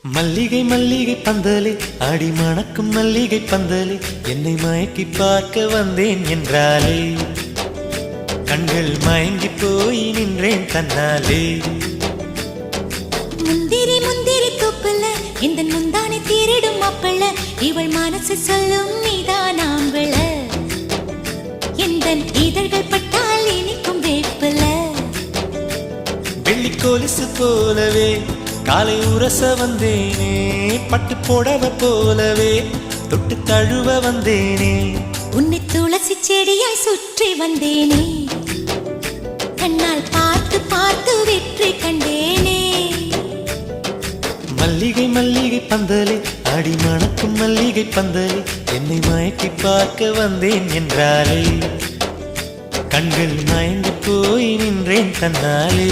மல்லிகை மல்லிகை பந்தலே ஆடி மணக்கும் மல்லிகை பந்தலே என்னை மயக்கி பார்க்க வந்தேன் என்றாலே கண்கள் மயங்கி போய் நின்றேன் தன்னாலே. முந்திரி முந்திரி தூப்பல இந்த முந்தானை திருடும் மாப்பிள்ள இவள் மனசு சொல்லும் நீதான் ஆம்பள எந்த இதழ்கள் பட்டால் இனிக்கும் வேப்பல. வெள்ளி கொலுசு போலவே காலை உரச வந்தேனே பட்டு போடவ போலவே தொட்டு தழுவ வந்தேனே உன்னை துளசி செடியாய் சுற்றி வந்தேனே கண்ணால் பார்த்து பார்த்து வெற்றி கண்டேனே. மல்லிகை மல்லிகை பந்தலே ஆடி மணக்கும் மல்லிகை பந்தலே என்னை மயக்கி பார்க்க வந்தேன் என்றாலே கண்கள் மயங்கி போய் நின்றேன் தன்னாலே.